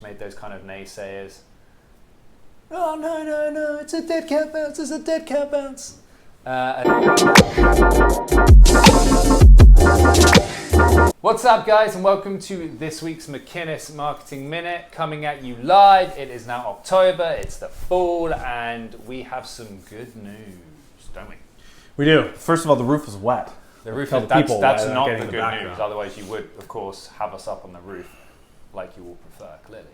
Made those kind of naysayers. Oh, no, it's a dead cat bounce, it's a dead cat bounce. What's up, guys, and welcome to this week's McInnes Marketing Minute, coming at you live. It is now October, it's the fall, and we have some good news, don't we? We do. First of all, the roof is wet. The roof is, that's not the good news, otherwise you would, of course, have us up on the roof like you all prefer, clearly.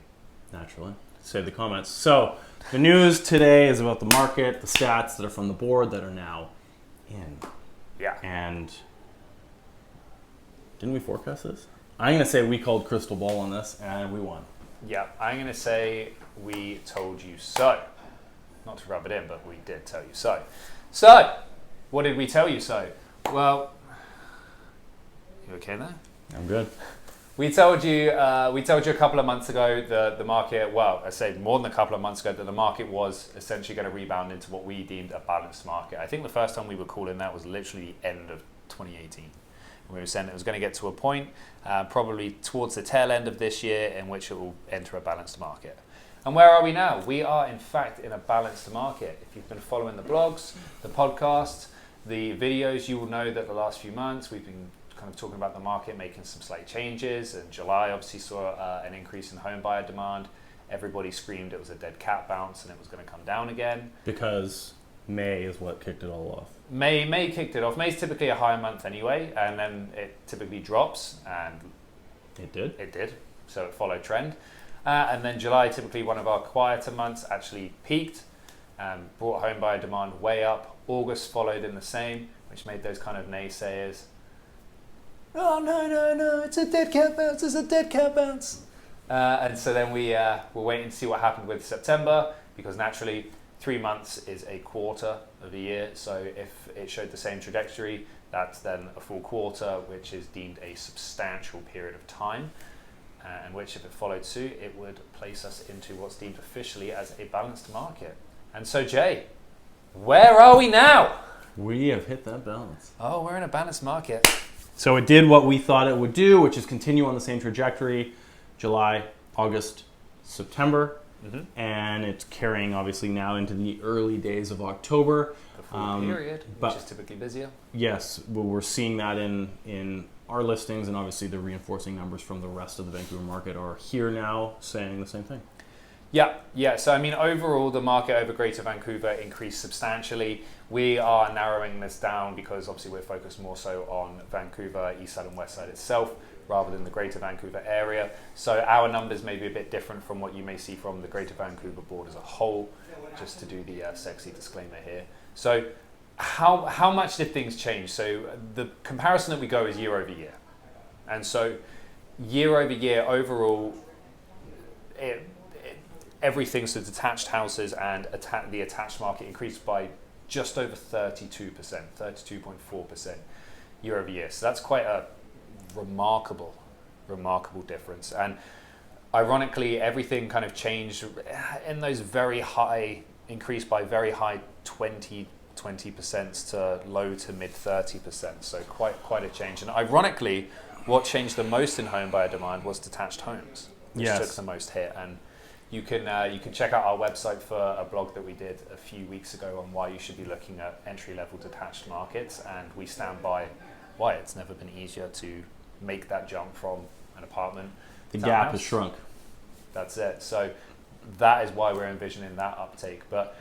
Naturally. Save the comments. So, the news today is about the market, the stats that are from the board that are now in. Yeah. And didn't we forecast this? I'm going to say we called crystal ball on this, and we won. Yeah, I'm going to say we told you so. Not to rub it in, but we did tell you so. So, what did we tell you so? Well, you okay there? I'm good. We told you a couple of months ago the market, well, I say more than a couple of months ago, that the market was essentially going to rebound into what we deemed a balanced market. I think the first time we were calling that was literally the end of 2018. We were saying it was going to get to a point, probably towards the tail end of this year, in which it will enter a balanced market. And where are we now? We are, in fact, in a balanced market. If you've been following the blogs, the podcasts, the videos, you will know that the last few months we've been kind of talking about the market making some slight changes, and July obviously saw an increase in home buyer demand. Everybody screamed it was a dead cat bounce and it was going to come down again. Because May is what kicked it all off. May kicked it off. May's typically a high month anyway, and then it typically drops, and it did. So it followed trend. And then July, typically one of our quieter months, actually peaked and brought home buyer demand way up. August followed in the same, which made those kind of naysayers. Oh, no, it's a dead cat bounce, it's a dead cat bounce. And so then we were waiting to see what happened with September, because naturally 3 months is a quarter of a year. So if it showed the same trajectory, that's then a full quarter, which is deemed a substantial period of time, and which, if it followed suit, it would place us into what's deemed officially as a balanced market. And so, Jay, where are we now? We have hit that balance. Oh, we're in a balanced market. So it did what we thought it would do, which is continue on the same trajectory, July, August, September, and it's carrying obviously now into the early days of October. The full period, which is typically busier. Yes, well, we're seeing that in our listings, and obviously the reinforcing numbers from the rest of the Vancouver market are here now saying the same thing. Yeah. So I mean, overall, the market over Greater Vancouver increased substantially. We are narrowing this down because obviously we're focused more so on Vancouver, East Side and West Side itself, rather than the Greater Vancouver area. So our numbers may be a bit different from what you may see from the Greater Vancouver board as a whole, just to do the sexy disclaimer here. So how much did things change? So the comparison that we go is year over year. And so year over year, overall, everything, so detached houses and the attached market increased by just over 32%, 32.4% year over year. So that's quite a remarkable difference. And ironically, everything kind of changed in those very high, increased by very high 20% to low to mid 30%. So quite a change. And ironically, what changed the most in home buyer demand was detached homes, which took the most hit. And you can check out our website for a blog that we did a few weeks ago on why you should be looking at entry-level detached markets, and we stand by why it's never been easier to make that jump from an apartment. The gap has shrunk. That's it. So that is why we're envisioning that uptake. But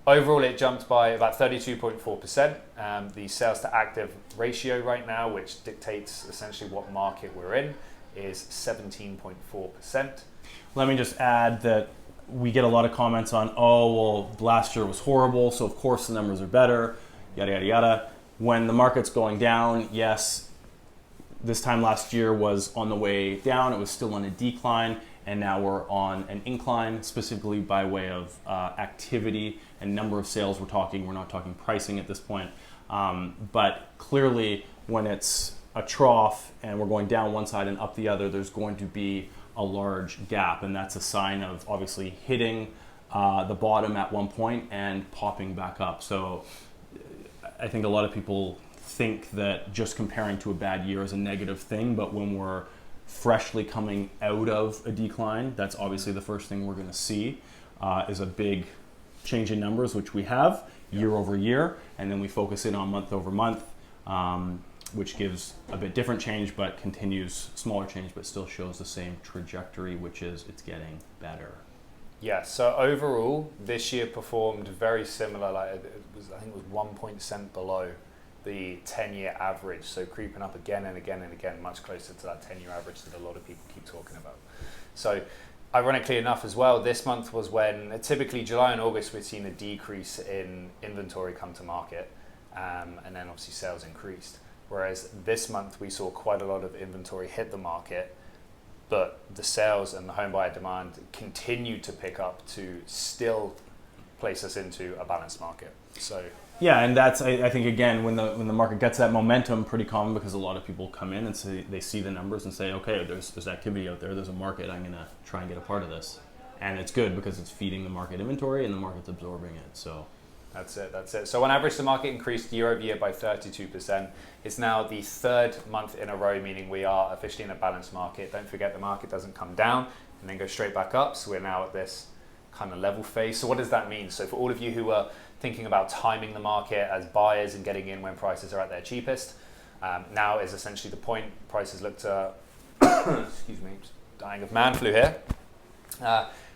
overall, it jumped by about 32.4%. The sales to active ratio right now, which dictates essentially what market we're in, is 17.4%. Let me just add that we get a lot of comments on, oh, well, last year was horrible, so of course the numbers are better, yada, yada, yada. When the market's going down, yes, this time last year was on the way down, it was still on a decline, and now we're on an incline, specifically by way of activity and number of sales we're not talking pricing at this point. But clearly, when it's a trough and we're going down one side and up the other, there's going to be a large gap, and that's a sign of obviously hitting the bottom at one point and popping back up. So I think a lot of people think that just comparing to a bad year is a negative thing, but when we're freshly coming out of a decline, that's obviously the first thing we're going to see is a big change in numbers, which we have year over year, and then we focus in on month over month, which gives a bit different change, but continues smaller change, but still shows the same trajectory, which is it's getting better. Yeah, so overall, this year performed very similar. Like I think it was 1% below the 10-year average. So creeping up again and again and again, much closer to that 10-year average that a lot of people keep talking about. So ironically enough as well, this month was when typically July and August we've seen a decrease in inventory come to market, and then obviously sales increased. Whereas this month we saw quite a lot of inventory hit the market, but the sales and the home buyer demand continued to pick up to still place us into a balanced market. So yeah, and that's I think again when the market gets that momentum, pretty common because a lot of people come in and say they see the numbers and say, okay, there's activity out there, there's a market, I'm gonna try and get a part of this, and it's good because it's feeding the market inventory and the market's absorbing it. So that's it. So on average, the market increased year over year by 32%. It's now the third month in a row, meaning we are officially in a balanced market. Don't forget the market doesn't come down and then go straight back up. So we're now at this kind of level phase. So what does that mean? So for all of you who are thinking about timing the market as buyers and getting in when prices are at their cheapest, now is essentially the point. Prices look to, excuse me, dying of man flu here.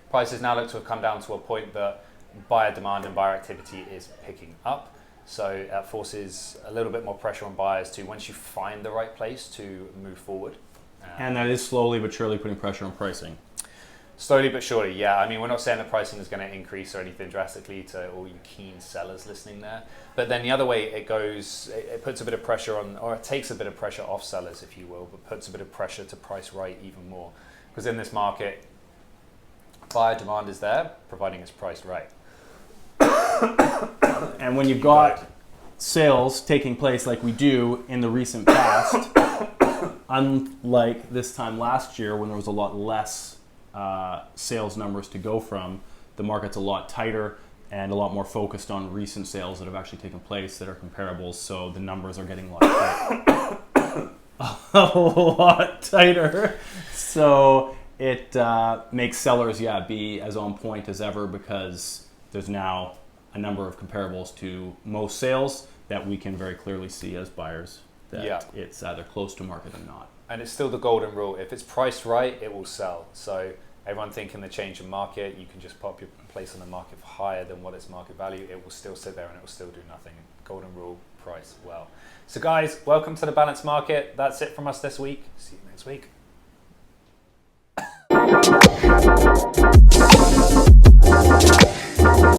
Prices now look to have come down to a point that buyer demand and buyer activity is picking up. So that forces a little bit more pressure on buyers to, once you find the right place, to move forward. And that is slowly but surely putting pressure on pricing. Slowly but surely, yeah. I mean, we're not saying the pricing is going to increase or anything drastically to all you keen sellers listening there. But then the other way it goes, it puts a bit of pressure on, or it takes a bit of pressure off sellers, if you will, but puts a bit of pressure to price right even more. Because in this market, buyer demand is there, providing it's priced right. And when you've got sales taking place like we do in the recent past, unlike this time last year when there was a lot less sales numbers to go from, the market's a lot tighter and a lot more focused on recent sales that have actually taken place that are comparables, so the numbers are getting a lot tighter. A lot tighter. So it makes sellers, be as on point as ever because there's now a number of comparables to most sales that we can very clearly see as buyers that it's either close to market or not. And it's still the golden rule. If it's priced right, it will sell. So everyone thinking the change in market, you can just pop your place on the market for higher than what its market value. It will still sit there and it will still do nothing. Golden rule, price well. So guys, welcome to the balanced market. That's it from us this week. See you next week.